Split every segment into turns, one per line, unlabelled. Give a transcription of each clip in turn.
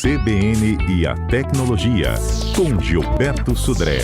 CBN e a Tecnologia, com Gilberto Sudré.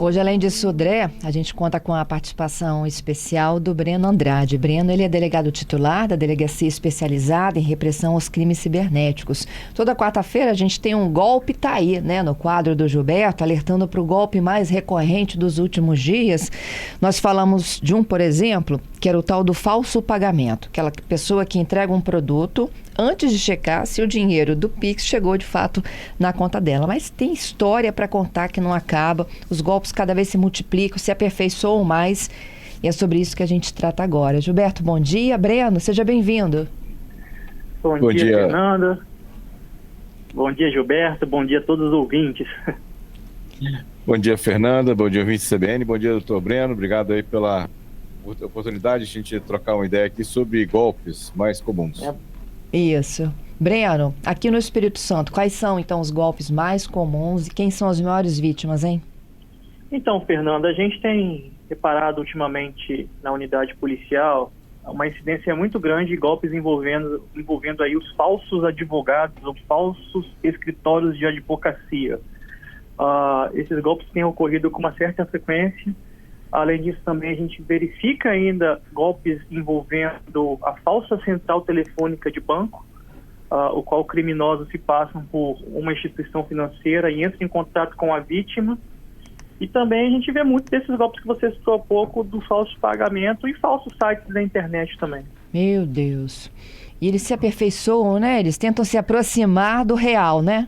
Hoje, além de Sudré, a gente conta com a participação especial do Breno Andrade. Breno, ele é delegado titular da Delegacia Especializada em Repressão aos Crimes Cibernéticos. Toda quarta-feira a gente tem um golpe tá aí, né, no quadro do Gilberto, alertando para o golpe mais recorrente dos últimos dias. Nós falamos de um, por exemplo, que era o tal do falso pagamento. Aquela pessoa que entrega um produto antes de checar se o dinheiro do Pix chegou de fato na conta dela. Mas tem história para contar que não acaba, os golpes cada vez se multiplicam, se aperfeiçoam mais, e é sobre isso que a gente trata agora. Gilberto, bom dia. Breno, seja bem-vindo.
Bom dia, Fernanda. Bom dia, Gilberto. Bom dia a todos os ouvintes.
Bom dia, Fernanda. Bom dia, ouvinte CBN. Bom dia, doutor Breno. Obrigado aí pela oportunidade de a gente trocar uma ideia aqui sobre golpes mais comuns.
Isso. Breno, aqui no Espírito Santo, quais são então os golpes mais comuns e quem são as maiores vítimas, hein?
Então, Fernanda, a gente tem reparado ultimamente na unidade policial uma incidência muito grande de golpes envolvendo aí os falsos advogados ou falsos escritórios de advocacia. Esses golpes têm ocorrido com uma certa frequência. Além disso, também a gente verifica ainda golpes envolvendo a falsa central telefônica de banco, o qual criminosos se passam por uma instituição financeira e entram em contato com a vítima. E também a gente vê muito desses golpes que você citou há pouco, do falso pagamento e falsos sites da internet também.
Meu Deus. E eles se aperfeiçoam, né? Eles tentam se aproximar do real, né?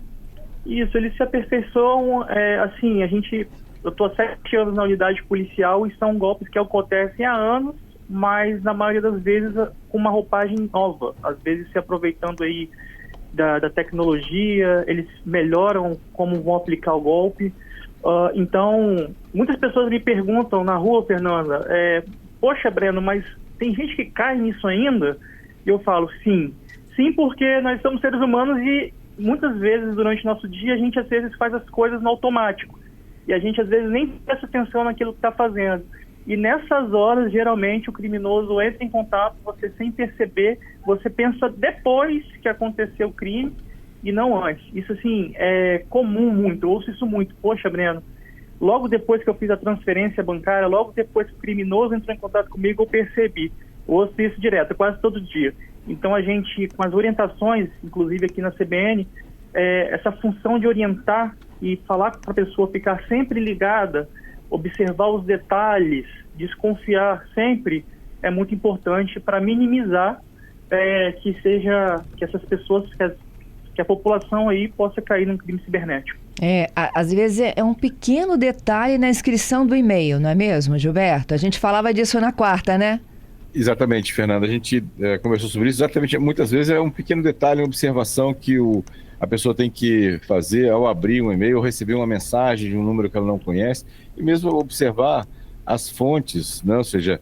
Isso, eles se aperfeiçoam, eu estou há 7 anos na unidade policial e são golpes que acontecem há anos, mas na maioria das vezes com uma roupagem nova, às vezes se aproveitando aí da tecnologia, eles melhoram como vão aplicar o golpe. Então, muitas pessoas me perguntam na rua, Fernanda, poxa, Breno, mas tem gente que cai nisso ainda? E eu falo, sim, porque nós somos seres humanos e muitas vezes durante o nosso dia a gente às vezes faz as coisas no automático. E a gente, às vezes, nem presta atenção naquilo que está fazendo. E nessas horas, geralmente, o criminoso entra em contato, você sem perceber, você pensa depois que aconteceu o crime e não antes. Isso, assim, é comum muito, eu ouço isso muito. Poxa, Breno, logo depois que eu fiz a transferência bancária, logo depois que o criminoso entrou em contato comigo, eu percebi. Eu ouço isso direto, quase todo dia. Então, a gente, com as orientações, inclusive aqui na CBN, essa função de orientar e falar para a pessoa ficar sempre ligada, observar os detalhes, desconfiar sempre, é muito importante para minimizar que essas pessoas, que a população aí possa cair num crime cibernético.
Às vezes é um pequeno detalhe na inscrição do e-mail, não é mesmo, Gilberto? A gente falava disso na quarta, né?
Exatamente, Fernanda. A gente conversou sobre isso. Exatamente, muitas vezes é um pequeno detalhe, uma observação que a pessoa tem que fazer ao abrir um e-mail, ou receber uma mensagem de um número que ela não conhece, e mesmo observar as fontes, né? Ou seja,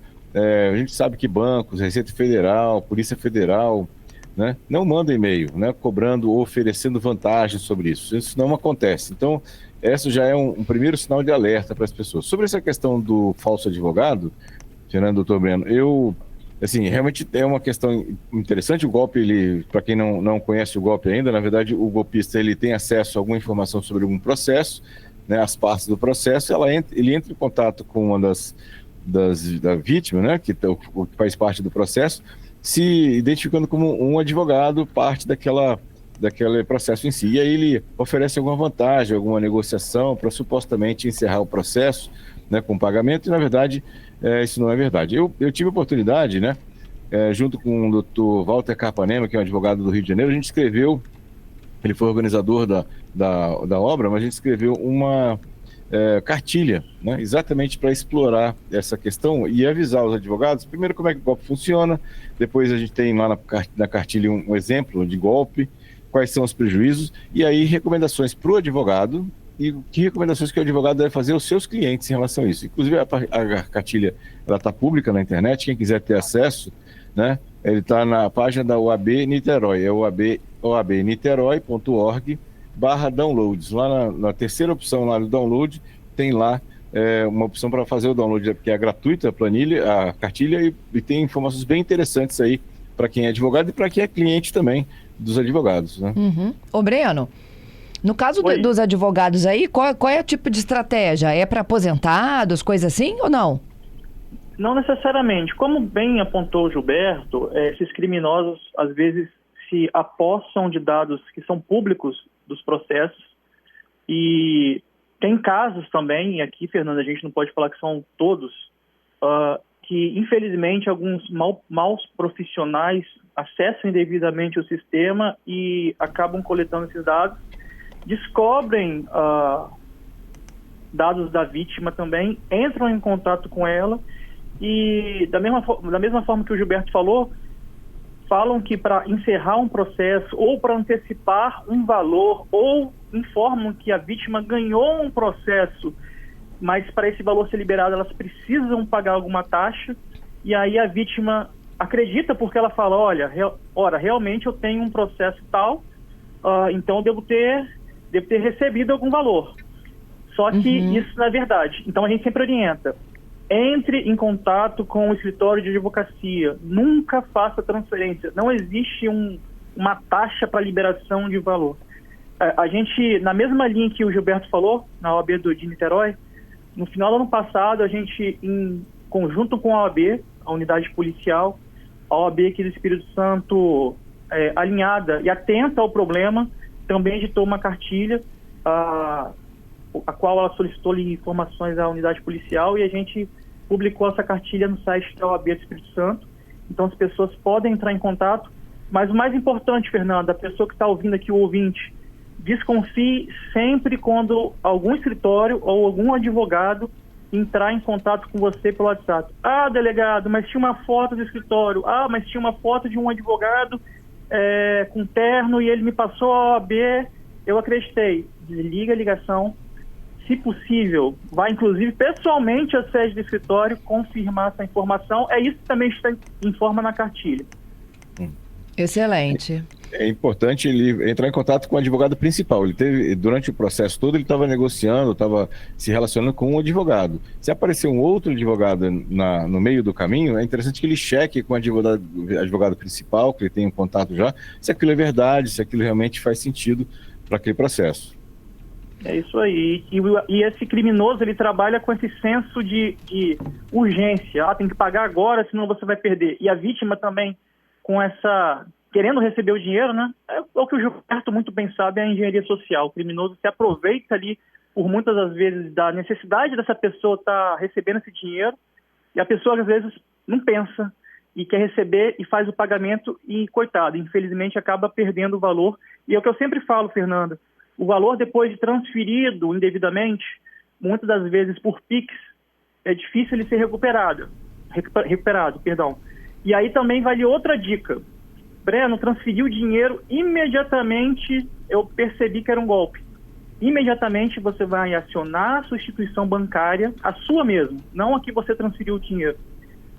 a gente sabe que bancos, Receita Federal, Polícia Federal, né, não mandam e-mail, né, cobrando ou oferecendo vantagens sobre isso. Isso não acontece. Então, esse já é um primeiro sinal de alerta para as pessoas. Sobre essa questão do falso advogado, Fernando, doutor Breno, realmente é uma questão interessante. O golpe, para quem não conhece o golpe ainda, na verdade, o golpista ele tem acesso a alguma informação sobre algum processo, né, as partes do processo, ele entra em contato com uma da vítima, né, que faz parte do processo, se identificando como um advogado, parte daquele processo em si. E aí ele oferece alguma vantagem, alguma negociação para supostamente encerrar o processo, né, com pagamento, e na verdade isso não é verdade. Eu tive a oportunidade, né, junto com o Dr. Walter Carpanema, que é um advogado do Rio de Janeiro, a gente escreveu, ele foi organizador da obra, mas a gente escreveu uma cartilha, né, exatamente para explorar essa questão e avisar os advogados, primeiro, como é que o golpe funciona, depois a gente tem lá na cartilha um exemplo de golpe, quais são os prejuízos, e aí recomendações para o advogado, e que recomendações que o advogado deve fazer aos seus clientes em relação a isso. Inclusive, a cartilha está pública na internet, quem quiser ter acesso, né, ele está na página da OAB Niterói, é oabniterói.org/downloads. Lá na terceira opção lá do download, tem lá uma opção para fazer o download, que é gratuita, a planilha, a cartilha, e tem informações bem interessantes aí para quem é advogado e para quem é cliente também dos advogados, né?
Ô, Breno, no caso dos advogados aí, qual é o tipo de estratégia? É para aposentados, coisa assim, ou não?
Não necessariamente. Como bem apontou o Gilberto, esses criminosos, às vezes, se apossam de dados que são públicos dos processos, e tem casos também, e aqui, Fernanda, a gente não pode falar que são todos, que, infelizmente, alguns maus profissionais acessam indevidamente o sistema e acabam coletando esses dados, descobrem dados da vítima também, entram em contato com ela e, da mesma forma que o Gilberto falou, falam que para encerrar um processo ou para antecipar um valor, ou informam que a vítima ganhou um processo, mas para esse valor ser liberado elas precisam pagar alguma taxa, e aí a vítima acredita porque ela fala, olha, realmente eu tenho um processo tal, então eu devo ter recebido algum valor. Só que isso não é verdade. Então a gente sempre orienta, entre em contato com o escritório de advocacia, nunca faça transferência, não existe uma taxa para liberação de valor. A gente, na mesma linha que o Gilberto falou, na OAB de Niterói, no final do ano passado, a gente, em conjunto com a OAB, a unidade policial, a OAB aqui do Espírito Santo, alinhada e atenta ao problema, também editou uma cartilha, a qual ela solicitou informações à unidade policial, e a gente publicou essa cartilha no site da OAB do Espírito Santo. Então as pessoas podem entrar em contato, mas o mais importante, Fernanda, a pessoa que está ouvindo aqui, o ouvinte, desconfie sempre quando algum escritório ou algum advogado entrar em contato com você pelo WhatsApp. Ah, delegado, mas tinha uma foto do escritório. Ah, mas tinha uma foto de um advogado com terno e ele me passou a OAB, eu acreditei. Desliga a ligação. Se possível, vai inclusive pessoalmente à sede do escritório confirmar essa informação. É isso que também está informa na cartilha.
Excelente.
É importante ele entrar em contato com o advogado principal. Ele teve, durante o processo todo, ele estava negociando, estava se relacionando com um advogado. Se aparecer um outro advogado no meio do caminho, é interessante que ele cheque com o advogado principal, que ele tem um contato já, se aquilo é verdade, se aquilo realmente faz sentido para aquele processo.
É isso aí. E esse criminoso, ele trabalha com esse senso de urgência. Tem que pagar agora, senão você vai perder. E a vítima também, com essa... querendo receber o dinheiro, né? É o que o Gilberto muito bem sabe, é a engenharia social. O criminoso se aproveita ali, por muitas das vezes, da necessidade dessa pessoa estar recebendo esse dinheiro, e a pessoa, às vezes, não pensa e quer receber e faz o pagamento e, coitado, infelizmente acaba perdendo o valor. E é o que eu sempre falo, Fernanda, o valor depois de transferido indevidamente, muitas das vezes por PIX, é difícil ele ser recuperado. E aí também vale outra dica. Breno, transferiu o dinheiro, imediatamente eu percebi que era um golpe. Imediatamente você vai acionar a sua instituição bancária, a sua mesmo, não a que você transferiu o dinheiro,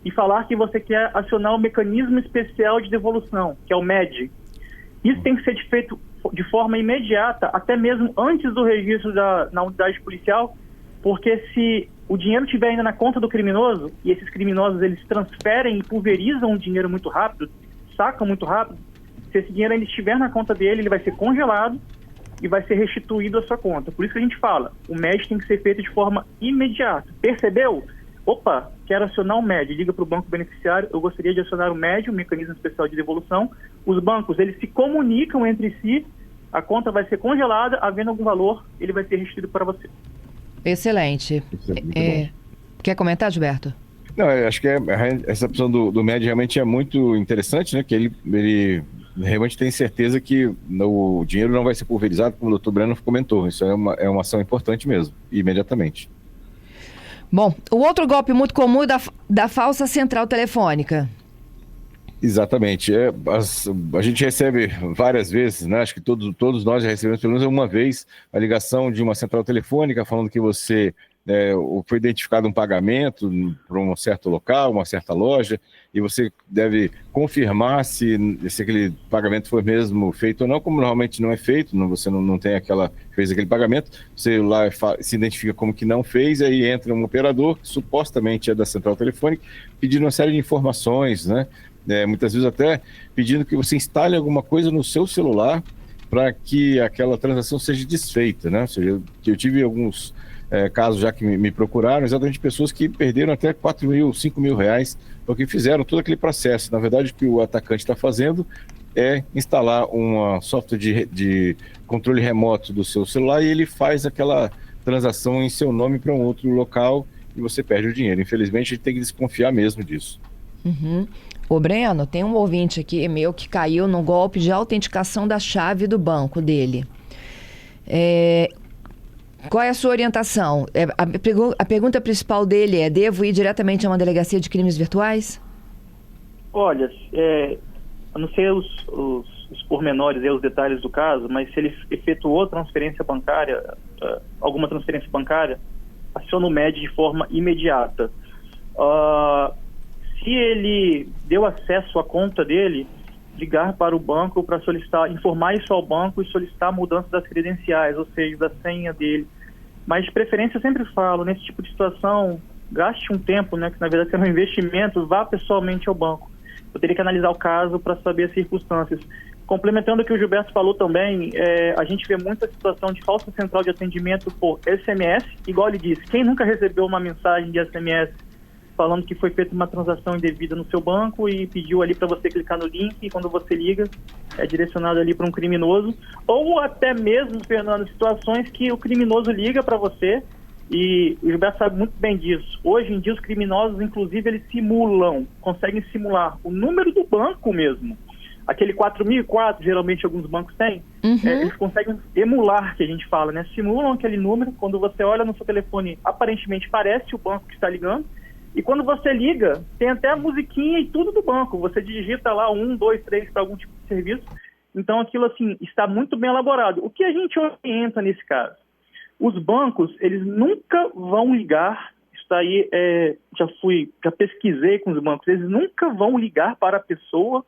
e falar que você quer acionar o mecanismo especial de devolução, que é o MED. Isso tem que ser feito de forma imediata, até mesmo antes do registro na unidade policial, porque se o dinheiro estiver ainda na conta do criminoso, e esses criminosos eles transferem e pulverizam o dinheiro muito rápido, sacam muito rápido, se esse dinheiro ainda estiver na conta dele, ele vai ser congelado e vai ser restituído à sua conta. Por isso que a gente fala, o MED tem que ser feito de forma imediata. Percebeu? Opa, quero acionar o MED. Liga para o banco beneficiário, eu gostaria de acionar o MED, o mecanismo especial de devolução. Os bancos, eles se comunicam entre si, a conta vai ser congelada, havendo algum valor, ele vai ser restituído para você.
Excelente. Quer comentar, Gilberto?
Não, eu acho que essa opção do MED realmente é muito interessante, né? Que ele realmente tem certeza que o dinheiro não vai ser pulverizado, como o doutor Breno comentou. Isso é uma ação importante mesmo, imediatamente.
Bom, o outro golpe muito comum é da falsa central telefônica.
Exatamente. A gente recebe várias vezes, né? Acho que todos nós já recebemos pelo menos uma vez a ligação de uma central telefônica falando que você ou foi identificado um pagamento para um certo local, uma certa loja, e você deve confirmar se aquele pagamento foi mesmo feito ou não, como normalmente não é feito, você não tem fez aquele pagamento, você lá se identifica como que não fez, aí entra um operador, que supostamente é da central telefônica, pedindo uma série de informações, né? Muitas vezes até pedindo que você instale alguma coisa no seu celular para que aquela transação seja desfeita, né? Ou seja, eu tive alguns casos já que me procuraram, exatamente pessoas que perderam até 4 mil, 5 mil reais, porque fizeram todo aquele processo. Na verdade, o que o atacante está fazendo é instalar um software de controle remoto do seu celular e ele faz aquela transação em seu nome para um outro local e você perde o dinheiro. Infelizmente, a gente tem que desconfiar mesmo disso.
Uhum. Ô Breno, tem um ouvinte aqui meu que caiu no golpe de autenticação da chave do banco dele. Qual é a sua orientação? A pergunta principal dele é: devo ir diretamente a uma delegacia de crimes virtuais?
Olha, eu não sei os pormenores e os detalhes do caso, mas se ele efetuou transferência bancária, alguma transferência bancária, aciona o MED de forma imediata. Se ele deu acesso à conta dele, ligar para o banco para solicitar, informar isso ao banco e solicitar a mudança das credenciais, ou seja, da senha dele. Mas de preferência eu sempre falo, nesse tipo de situação, gaste um tempo, né, que na verdade é um investimento, vá pessoalmente ao banco. Eu teria que analisar o caso para saber as circunstâncias. Complementando o que o Gilberto falou também, a gente vê muita situação de falsa central de atendimento por SMS, igual ele disse, quem nunca recebeu uma mensagem de SMS falando que foi feita uma transação indevida no seu banco e pediu ali para você clicar no link e quando você liga é direcionado ali para um criminoso, ou até mesmo, Fernando, situações que o criminoso liga para você e o Gilberto sabe muito bem disso. Hoje em dia os criminosos, inclusive, eles conseguem simular o número do banco mesmo. Aquele 4004, geralmente alguns bancos têm, eles conseguem emular, que a gente fala, né? Simulam aquele número, quando você olha no seu telefone, aparentemente parece o banco que está ligando, e quando você liga, tem até a musiquinha e tudo do banco. Você digita lá 1, 2, 3 para algum tipo de serviço. Então aquilo assim está muito bem elaborado. O que a gente orienta nesse caso? Os bancos, eles nunca vão ligar, isso aí já pesquisei com os bancos, eles nunca vão ligar para a pessoa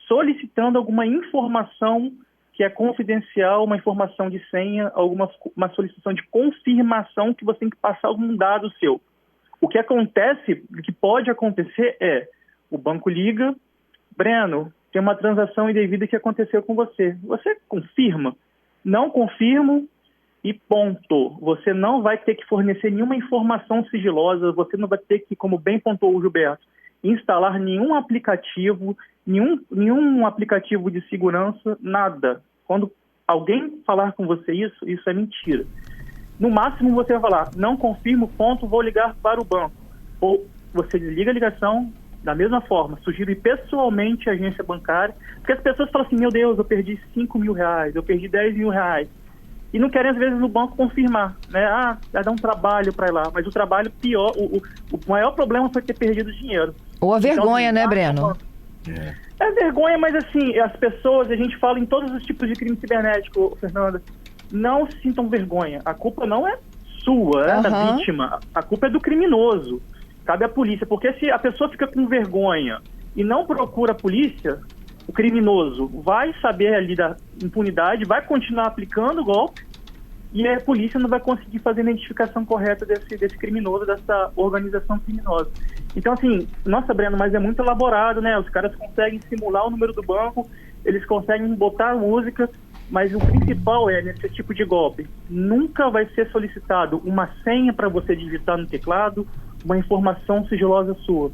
solicitando alguma informação que é confidencial, uma informação de senha, uma solicitação de confirmação que você tem que passar algum dado seu. O que acontece, o que pode acontecer é, o banco liga, Breno, tem uma transação indevida que aconteceu com você. Você confirma? Não confirmo e ponto. Você não vai ter que fornecer nenhuma informação sigilosa, você não vai ter que, como bem pontuou o Gilberto, instalar nenhum aplicativo, nenhum aplicativo de segurança, nada. Quando alguém falar com você isso é mentira. No máximo você vai falar, não confirmo, ponto, vou ligar para o banco. Ou você desliga a ligação, da mesma forma, sugiro ir pessoalmente à agência bancária, porque as pessoas falam assim, meu Deus, eu perdi 5 mil reais, eu perdi 10 mil reais. E não querem, às vezes, no banco confirmar, né? Vai dar um trabalho para ir lá, mas o trabalho pior, o maior problema foi ter perdido dinheiro.
Ou a vergonha,
então,
né, Breno?
É vergonha, mas assim, as pessoas, a gente fala em todos os tipos de crime cibernético, Fernanda, não sintam vergonha. A culpa não é sua, é da vítima. A culpa é do criminoso. Cabe à polícia. Porque se a pessoa fica com vergonha e não procura a polícia, o criminoso vai saber ali da impunidade, vai continuar aplicando o golpe e a polícia não vai conseguir fazer a identificação correta desse criminoso, dessa organização criminosa. Então, assim, nossa, Breno, mas é muito elaborado, né? Os caras conseguem simular o número do banco, eles conseguem botar a música, mas o principal nesse tipo de golpe, nunca vai ser solicitado uma senha para você digitar no teclado, uma informação sigilosa sua.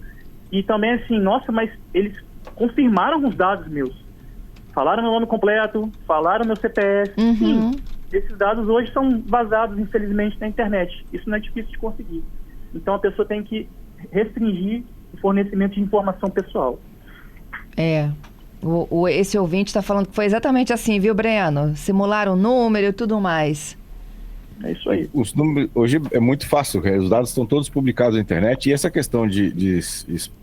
E também assim, nossa, mas eles confirmaram os dados meus. Falaram meu nome completo, falaram meu CPF. Sim, esses dados hoje são vazados, infelizmente, na internet. Isso não é difícil de conseguir. Então a pessoa tem que restringir o fornecimento de informação pessoal.
Esse ouvinte está falando que foi exatamente assim, viu, Breno? Simularam o número e tudo mais.
É isso aí.
Os números, hoje é muito fácil, os dados estão todos publicados na internet e essa questão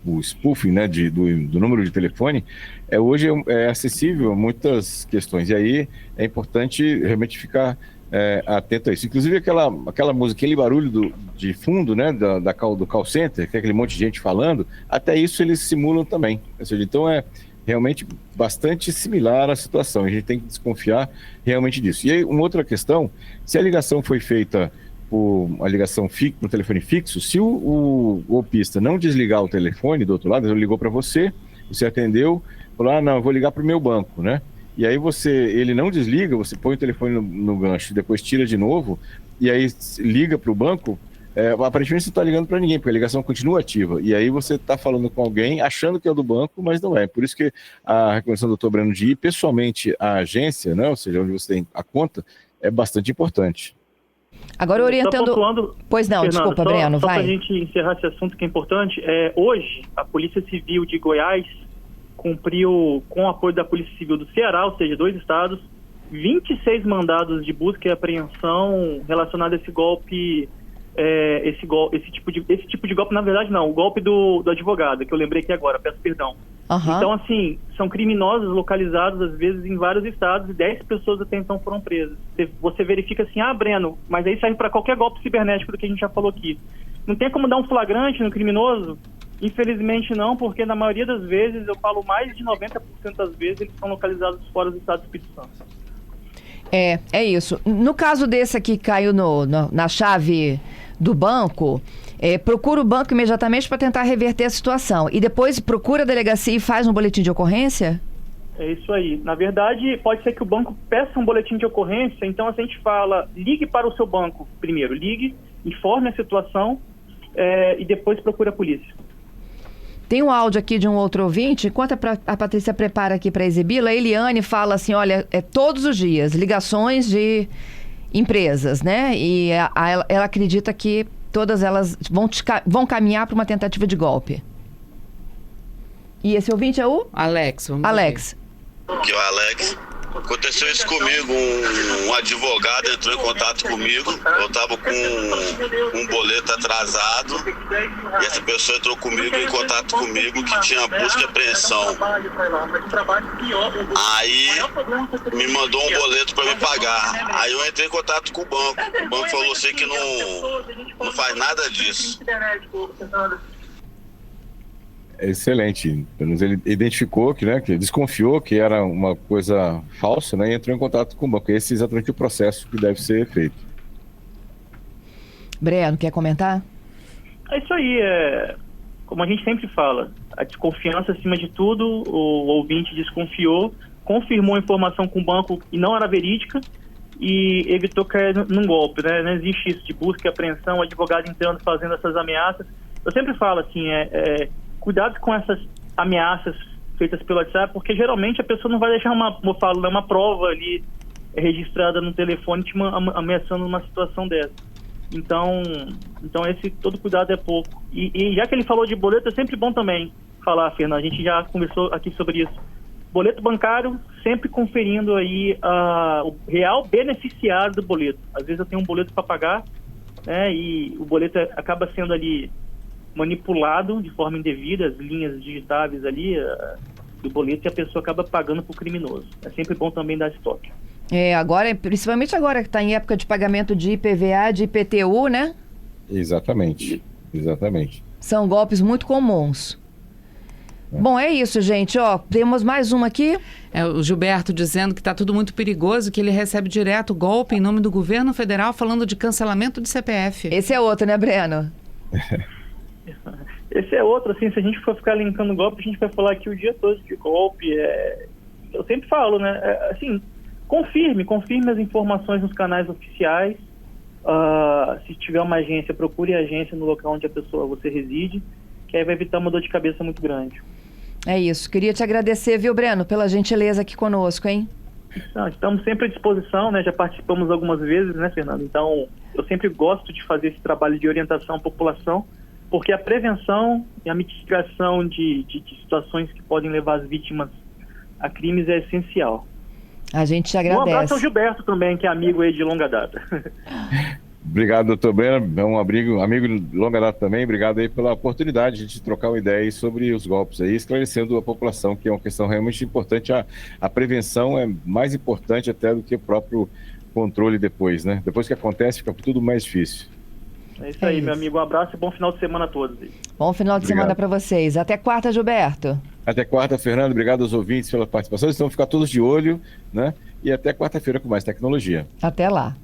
o spoofing, né, do número de telefone, hoje é acessível a muitas questões. E aí é importante realmente ficar atento a isso. Inclusive aquela música, aquele barulho de fundo, né, do call center, que é aquele monte de gente falando, até isso eles simulam também. Ou seja, então é realmente bastante similar à situação. A gente tem que desconfiar realmente disso. E aí, uma outra questão, se a ligação foi feita por uma ligação no telefone fixo, se o golpista não desligar o telefone do outro lado, ele ligou para você atendeu, falou, não, eu vou ligar para o meu banco, né? E aí ele não desliga, você põe o telefone no gancho, depois tira de novo, e aí liga para o banco, aparentemente você não está ligando para ninguém, porque a ligação continua ativa. E aí você está falando com alguém, achando que é do banco, mas não é. Por isso que a recomendação do Dr. Breno de ir pessoalmente à agência, né, ou seja, onde você tem a conta, é bastante importante.
Agora orientando... Pois não, Fernando, desculpa, Breno, vai.
Só para a gente encerrar esse assunto que é importante, hoje a Polícia Civil de Goiás cumpriu, com o apoio da Polícia Civil do Ceará, ou seja, 2 estados, 26 mandados de busca e apreensão relacionados a esse golpe, esse tipo de golpe, na verdade não, o golpe do advogado, que eu lembrei aqui agora, peço perdão.
Uhum.
Então, assim, são criminosos localizados, às vezes, em vários estados, e 10 pessoas até então foram presas. Você verifica assim, Breno, mas aí serve para qualquer golpe cibernético do que a gente já falou aqui. Não tem como dar um flagrante no criminoso? Infelizmente não, porque na maioria das vezes, eu falo mais de 90% das vezes, eles são localizados fora do estado do Espírito Santo.
É isso. No caso desse aqui que caiu na chave do banco, procura o banco imediatamente para tentar reverter a situação. E depois procura a delegacia e faz um boletim de ocorrência?
É isso aí. Na verdade, pode ser que o banco peça um boletim de ocorrência, então a gente fala, ligue para o seu banco primeiro, ligue, informe a situação e depois procure a polícia.
Tem um áudio aqui de um outro ouvinte, enquanto a Patrícia prepara aqui para exibi-la, a Eliane fala assim, olha, todos os dias, ligações de empresas, né? E ela acredita que todas elas vão caminhar para uma tentativa de golpe. E esse ouvinte é o?
Alex.
Alex.
Aqui é o Alex. Aconteceu isso comigo, um advogado entrou em contato comigo, eu estava com um boleto atrasado e essa pessoa entrou comigo em contato comigo que tinha busca e apreensão. Aí me mandou um boleto para me pagar, aí eu entrei em contato com o banco falou assim que não faz nada disso.
Excelente. Ele identificou que desconfiou que era uma coisa falsa, né, e entrou em contato com o banco. Esse é exatamente o processo que deve ser feito.
Breno, quer comentar?
É isso aí. Como a gente sempre fala, a desconfiança acima de tudo, o ouvinte desconfiou, confirmou a informação com o banco e não era verídica e evitou cair num golpe, né? Não existe isso de busca e apreensão, advogado entrando fazendo essas ameaças. Eu sempre falo assim, cuidado com essas ameaças feitas pelo WhatsApp, porque geralmente a pessoa não vai deixar uma prova ali registrada no telefone te ameaçando numa situação dessa. Então todo cuidado é pouco. E já que ele falou de boleto, é sempre bom também falar, Fernando, a gente já conversou aqui sobre isso. Boleto bancário, sempre conferindo aí o real beneficiário do boleto. Às vezes eu tenho um boleto para pagar, né, e o boleto acaba sendo ali manipulado de forma indevida, as linhas digitáveis ali do boleto, e a pessoa acaba pagando para o criminoso. É sempre bom também dar esse toque.
Principalmente agora que está em época de pagamento de IPVA, de IPTU, né?
Exatamente.
São golpes muito comuns. Bom, é isso, gente. Temos mais uma aqui.
O Gilberto dizendo que está tudo muito perigoso, que ele recebe direto golpe em nome do governo federal falando de cancelamento de CPF.
Esse é outro, né, Breno?
Esse é outro, assim, se a gente for ficar linkando golpe, a gente vai falar aqui o dia todo de golpe. Eu sempre falo, né, assim, confirme as informações nos canais oficiais. Se tiver uma agência, procure a agência no local onde você reside, que aí vai evitar uma dor de cabeça muito grande.
É isso. Queria te agradecer, viu, Breno, pela gentileza aqui conosco, hein?
Estamos sempre à disposição, né? Já participamos algumas vezes, né, Fernando? Então, eu sempre gosto de fazer esse trabalho de orientação à população, porque a prevenção e a mitigação de situações que podem levar as vítimas a crimes é essencial.
A gente te agradece.
Um abraço ao Gilberto também, que é amigo aí de longa data.
Obrigado, doutor Breno. É um amigo de longa data também. Obrigado aí pela oportunidade de a gente trocar uma ideia aí sobre os golpes aí, esclarecendo a população, que é uma questão realmente importante. A prevenção é mais importante até do que o próprio controle depois, né? Depois que acontece, fica tudo mais difícil.
É isso aí, meu amigo. Um abraço e bom final de semana a todos.
Bom final de semana para vocês. Até quarta, Gilberto.
Até quarta, Fernando. Obrigado aos ouvintes pela participação. Eles vão ficar todos de olho, né? E até quarta-feira com mais tecnologia.
Até lá.